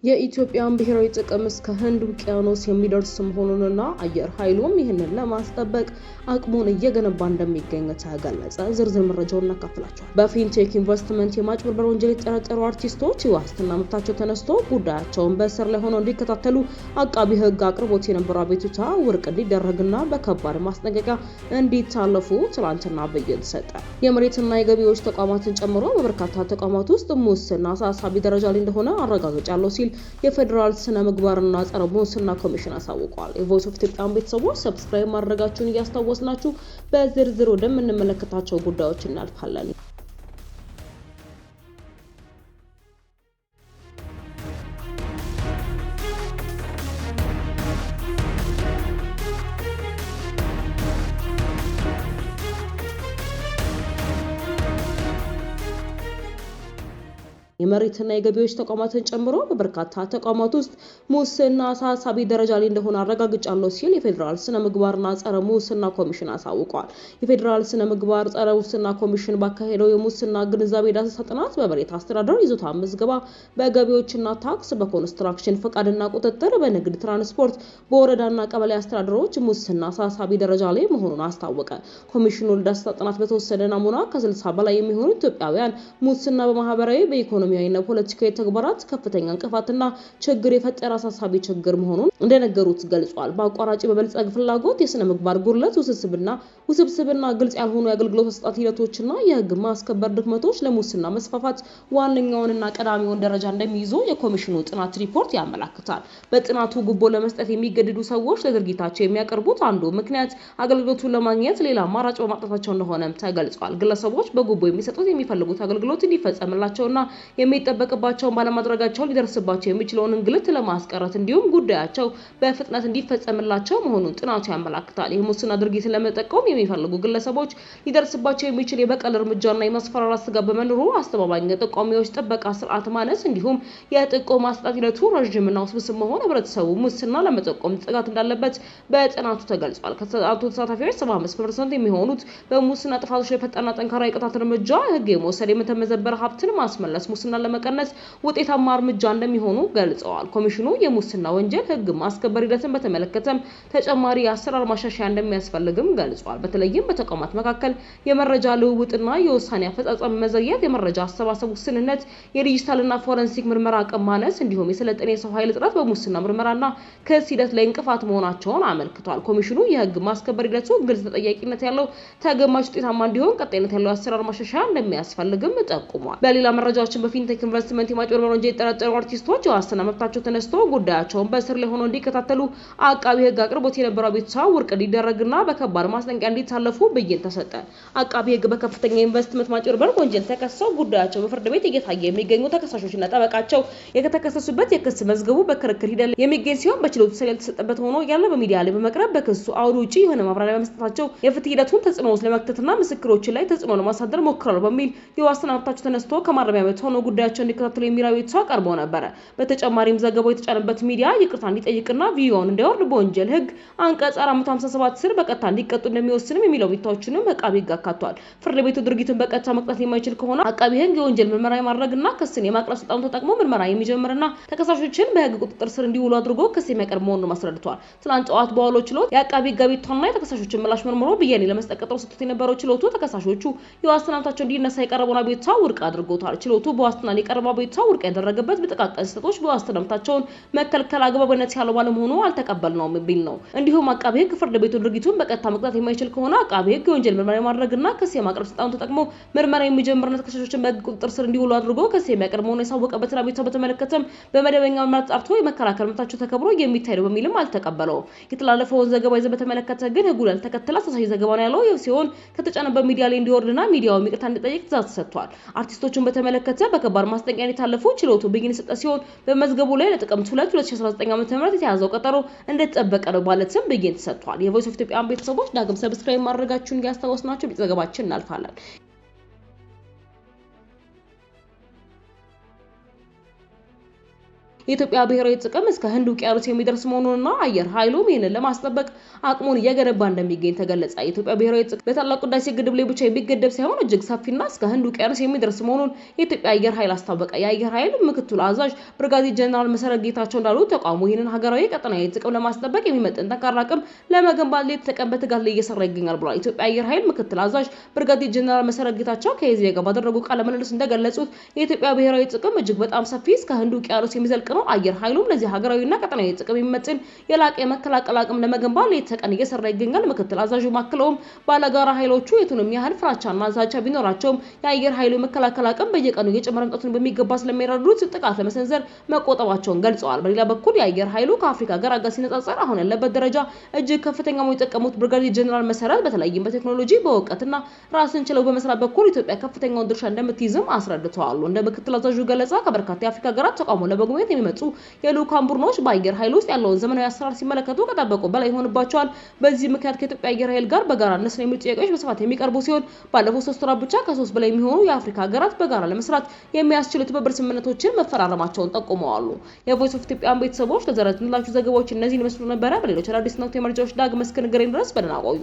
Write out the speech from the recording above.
የኢትዮጵያን ብሔራዊ ጥቅም እስከ ህንድ ውቅያኖስ የሚደርስ መሆኑንና አየር ኃይሉም ይህንን ለማስጠበቅ አቅሙን እየገነባ እንደሚገኝ ተገለጸ። ዝርዝር መረጃውን እናካፍላችኋል። በፊንቴክ ኢንቨስትመንት የማጭበርበር ወንጀል የተጠረጠሩ አርቲስቶች የዋስትና መብታቸው ተነስቶ ጉዳያቸውን በእስር ላይ ሆነው እንዲከታተሉ አቃቢ ህግ አቅርቦት የነበረው አቤቱታ ውድቅ እንዲደረግና በከባድ ማስጠንቀቂያ እንዲታለፉ ትላንትና ብይን ሰጠ። የመሬትና የገቢዎች ተቋማትን ጨምሮ በበርካታ ተቋማት ውስጥ ሙስና አሳሳቢ ደረጃ ላይ እንደሆነ አረጋግጫለሁ ሲል የፌዴራል ስነ ምግባርና ጸረ ሙስና ኮሚሽን አሳውቋል። የቮይስ ኦፍ ኢትዮጵያ ቤተሰቦች ሰብስክራይብ ማድረጋችሁን እያስታወስናችሁ በዝርዝር ወደምንመለከታቸው ጉዳዮች እናልፋለን። የመሬትና የገቢዎች ተቋማትን ጨምሮ በበርካታ ተቋማት ውስጥ ሙስና አሳሳቢ ደረጃ ላይ እንደሆነ አረጋግጫለሁ ሲል የፌዴራል ስነ ምግባርና ጸረ ሙስና ኮሚሽን አሳውቋል። የፌዴራል ስነ ምግባር ጸረ ሙስና ኮሚሽን ባካሄደው የሙስና ግንዛቤ ዳሰሳ ጥናት በመሬት አስተዳደር ይዞታ ምዝገባ፣ በገቢዎችና ታክስ፣ በኮንስትራክሽን ፈቃድና ቁጥጥር፣ በንግድ ትራንስፖርት፣ በወረዳና ቀበሌ አስተዳደሮች ሙስና አሳሳቢ ደረጃ ላይ መሆኑን አስታወቀ። ኮሚሽኑ ለዳሰሳ ጥናት በተወሰደ ናሙና ከ60 በላይ የሚሆኑ ኢትዮጵያውያን ሙስና በማህበራዊ በኢኮኖሚያዊና ፖለቲካዊ ተግባራት ከፍተኛ እንቅፋትና ችግር የፈጠረ አሳሳቢ ችግር መሆኑን እንደነገሩት ገልጿል። በአቋራጭ በበልጸግ ፍላጎት የስነ ምግባር ጉድለት ውስብስብና ግልጽ ያልሆኑ የአገልግሎት አሰጣጥ ሂደቶችና የህግ ማስከበር ድክመቶች ለሙስና መስፋፋት ዋነኛውንና ቀዳሚውን ደረጃ እንደሚይዙ የኮሚሽኑ ጥናት ሪፖርት ያመለክታል። በጥናቱ ጉቦ ለመስጠት የሚገደዱ ሰዎች ለድርጊታቸው የሚያቀርቡት አንዱ ምክንያት አገልግሎቱን ለማግኘት ሌላ አማራጭ በማጣታቸው እንደሆነም ተገልጿል። ግለሰቦች በጉቦ የሚፈልጉት አገልግሎት እንዲፈጸምላቸውና የሚጠበቅባቸውን ባለማድረጋቸው ሊደርስባቸው የሚችለውን እንግልት ለማስቀረት እንዲሁም ጉዳያቸው በፍጥነት እንዲፈጸምላቸው መሆኑን ጥናቱ ያመለክታል። የሙስና ድርጊትን ለመጠቆም የሚፈልጉ ግለሰቦች ሊደርስባቸው የሚችል የበቀል እርምጃና የማስፈራራት ስጋት በመኖሩ አስተማማኝ የጠቋሚዎች ጥበቃ ስርዓት ማነስ እንዲሁም የጥቆማ አሰጣጥ ሂደቱ ረዥምና ውስብስብ መሆን ህብረተሰቡ ሙስና ለመጠቆም ስጋት እንዳለበት በጥናቱ ተገልጿል። ከጥናቱ ተሳታፊዎች 75% የሚሆኑት በሙስና ጥፋቶች ላይ ፈጣንና ጠንካራ የቅጣት እርምጃ፣ ህግ የመውሰድ የተመዘበረ ሀብትን ማስመለስ ሙስና ለመቀነስ ውጤታማ እርምጃ እንደሚሆኑ ገልጸዋል። ኮሚሽኑ የሙስና ወንጀል ህግ ማስከበር ሂደትን በተመለከተም ተጨማሪ የአሰራር ማሻሻያ እንደሚያስፈልግም ገልጿል። በተለይም በተቋማት መካከል የመረጃ ልውውጥና የውሳኔ አፈጻጸም መዘግየት፣ የመረጃ አሰባሰብ ውስንነት፣ የዲጂታልና ፎረንሲክ ምርመራ አቅም ማነስ እንዲሁም የሰለጠነ የሰው ኃይል እጥረት በሙስና ምርመራና ክስ ሂደት ላይ እንቅፋት መሆናቸውን አመልክቷል። ኮሚሽኑ የህግ ማስከበር ሂደቱ ግልጽ፣ ተጠያቂነት ያለው፣ ተገማች፣ ውጤታማ እንዲሆን ቀጣይነት ያለው የአሰራር ማሻሻያ እንደሚያስፈልግም ጠቁሟል። በሌላ መረጃዎችን በፊንቴክ ኢንቨስትመንት የማጭበርበር ወንጀል የተጠረጠሩ አርቲስቶች የዋስትና መብታቸው ተነስቶ ጉዳያቸውን በእስር ላይ ሆነው እንዲከታተሉ አቃቢ ህግ አቅርቦት የነበረው አቤቱታ ውድቅ እንዲደረግና በከባድ ማስጠንቀቂያ እንዲታለፉ ብይን ተሰጠ። አቃቢ ህግ በከፍተኛ ኢንቨስትመንት ማጭበርበር ወንጀል ተከሰው ጉዳያቸው በፍርድ ቤት እየታየ የሚገኙ ተከሳሾችና ጠበቃቸው የተከሰሱበት የክስ መዝገቡ በክርክር ሂደት የሚገኝ ሲሆን በችሎቱ ሰሌ ያልተሰጠበት ሆኖ ያለ በሚዲያ ላይ በመቅረብ በክሱ አውድ ውጪ የሆነ ማብራሪያ በመስጠታቸው የፍትህ ሂደቱን ተጽዕኖ ውስጥ ለመክተትና ምስክሮችን ላይ ተጽዕኖ ለማሳደር ሞክረዋል በሚል የዋስትና መብታቸው ተነስቶ ከማረሚያ ቤት ሆነው ጉዳያቸው እንዲከታተሉ የሚል አቤቱታ ቀርቦ ነበር። በተጨማሪም ዘገባው የተጫነበት ሚዲያ ይቅርታ እንዲጠይቅና ቪዲዮውን እንዲያወርድ በወንጀል ህግ አንቀጽ 457 ስር በቀጥታ እንዲቀጡ እንደሚወስንም የሚለው አቤቱታዎችንም አቃቢ ህግ አካቷል። ፍርድ ቤቱ ድርጊቱን በቀጥታ መቅጣት የማይችል ከሆነ አቃቢ ህግ የወንጀል ምርመራ የማድረግና ክስን የማቅረብ ስልጣኑን ተጠቅሞ ምርመራ የሚጀምርና ተከሳሾችን በህግ ቁጥጥር ስር እንዲውሉ አድርጎ ክስ የሚያቀርብ መሆኑን አስረድቷል። ትናንት ጠዋት በዋለው ችሎት የአቃቢ ህግ አቤቱታና የተከሳሾችን ምላሽ መርምሮ ብያኔ ለመስጠት ቀጠሮ ሰጥቶት የነበረው ችሎቱ ተከሳሾቹ የዋስትና መብታቸው እንዲነሳ የቀረበውን አቤቱታ ውድቅ አድርጎታል። ችሎቱ በዋስትና የቀረበው አቤቱታ ውድቅ ያደረገበት በጥቃቅን ስህተቶች በዋስትና መብታቸውን መከልከል አግባብነት ያለው ባለመሆኑ አልተቀበልነውም የሚል ነው። እንዲሁም አቃቢ ህግ ፍርድ ቤቱ ድርጊቱን በቀጥታ መቅጣት የማይችል ከሆነ አቃቢ ህግ የወንጀል ምርመራ የማድረግና ክስ የማቅረብ ስልጣኑን ተጠቅሞ ምርመራ የሚጀምርና ተከሳሾችን በህግ ቁጥጥር ስር እንዲውሉ አድርጎ ክስ የሚያቀርብ መሆኑን ያሳወቀበትን አቤቱታ በተመለከተም በመደበኛ ምርመራ ተጣርቶ የመከላከል መብታቸው ተከብሮ የሚታይ ነው በሚልም አልተቀበለውም። የተላለፈውን ዘገባ ይዘት በተመለከተ ግን ህጉን ያልተከተለ አሳሳቢ ዘገባ ነው ያለው ሲሆን ከተጫነበት ሚዲያ ላይ እንዲወርድና ሚዲያው ይቅርታ እንዲጠይቅ ትዕዛዝ ተሰጥቷል። አርቲስቶቹን በተመለከተ በከባድ ማስጠንቀቂያ የታለፉ ችሎቱ ብይን የሰጠ ሲሆን በመዝገቡ ላይ ለጥቅምት 2 2019 ዓ.ም የተያዘው ቀጠሮ እንደተጠበቀ ነው ማለትም ብይን ተሰጥቷል። የቮይስ ኦፍ ኢትዮጵያ ቤተሰቦች ዳግም ሰብስክራይብ ማድረጋችሁን ያስታወስናችሁ ዘገባችን እናልፋለን። የኢትዮጵያ ብሔራዊ ጥቅም እስከ ህንድ ውቅያኖስ የሚደርስ መሆኑንና አየር ኃይሉም ይህንን ለማስጠበቅ አቅሙን እየገነባ እንደሚገኝ ተገለጸ። የኢትዮጵያ ብሔራዊ ጥቅም በታላቁ ህዳሴ ግድብ ላይ ብቻ የሚገደብ ሳይሆን እጅግ ሰፊና እስከ ህንድ ውቅያኖስ የሚደርስ መሆኑን የኢትዮጵያ አየር ኃይል አስታወቀ። የአየር ኃይል ምክትል አዛዥ ብርጋዴር ጀነራል መሰረት ጌታቸው እንዳሉት ተቋሙ ይህንን ሀገራዊ ቀጠናዊ ጥቅም ለማስጠበቅ የሚመጥን ጠንካራ አቅም ለመገንባት ሌት ተቀን በትጋት ላይ እየሰራ ይገኛል ብሏል። የኢትዮጵያ አየር ኃይል ምክትል አዛዥ ብርጋዴር ጀነራል መሰረት ጌታቸው ከኢዜአ ጋር ባደረጉ ቃለ ምልልስ እንደገለጹት የኢትዮጵያ ብሔራዊ ጥቅም እጅግ በጣም ሰፊ እስከ ህንድ ውቅያኖስ የሚዘልቅ ነው። አየር ኃይሉም ለዚህ ሀገራዊና ቀጠናዊ ጥቅም የሚመጥን የላቀ የመከላከል አቅም ለመገንባት ሌት ተቀን እየሰራ ይገኛል። ምክትል አዛዡ ማክለውም ባለጋራ ኃይሎቹ የቱንም ያህል ፍራቻና ዛቻ ቢኖራቸውም የአየር ኃይሉ መከላከል አቅም በየቀኑ እየጨመረ መምጣቱን በሚገባ ስለሚረዱት ጥቃት ለመሰንዘር መቆጠባቸውን ገልጸዋል። በሌላ በኩል የአየር ኃይሉ ከአፍሪካ ሀገራት ጋር ሲነጻጸር አሁን ያለበት ደረጃ እጅግ ከፍተኛ መሆኑን የጠቀሙት ብርጋዴር ጀነራል መሰረት በተለይም በቴክኖሎጂ በእውቀትና ራስን ችለው በመስራት በኩል ኢትዮጵያ ከፍተኛውን ድርሻ እንደምትይዝም አስረድተዋል። እንደ ምክትል አዛዡ ገለጻ ከበርካታ የአፍሪካ ሀገራት ተቋሙን ለመጎብኘት የሚመጡ የልዑካን ቡድኖች በአየር ኃይል ውስጥ ያለውን ዘመናዊ አሰራር ሲመለከቱ ከጠበቁ በላይ ይሆንባቸዋል። በዚህ ምክንያት ከኢትዮጵያ አየር ኃይል ጋር በጋራ እነሱ የሚሉ ጥያቄዎች በስፋት የሚቀርቡ ሲሆን ባለፉት 3 ወራት ብቻ ከ3 በላይ የሚሆኑ የአፍሪካ ሀገራት በጋራ ለመስራት የሚያስችሉ ትብብር ስምምነቶችን መፈራረማቸውን ጠቁመዋል። የቮይስ ኦፍ ኢትዮጵያን ቤተሰቦች ለዘረዝንላችሁ ዘገባዎች እነዚህን ይመስሉ ነበር። በሌሎች አዳዲስ ነው መረጃዎች ዳግም እስክንገናኝ ድረስ በደህና ቆዩ።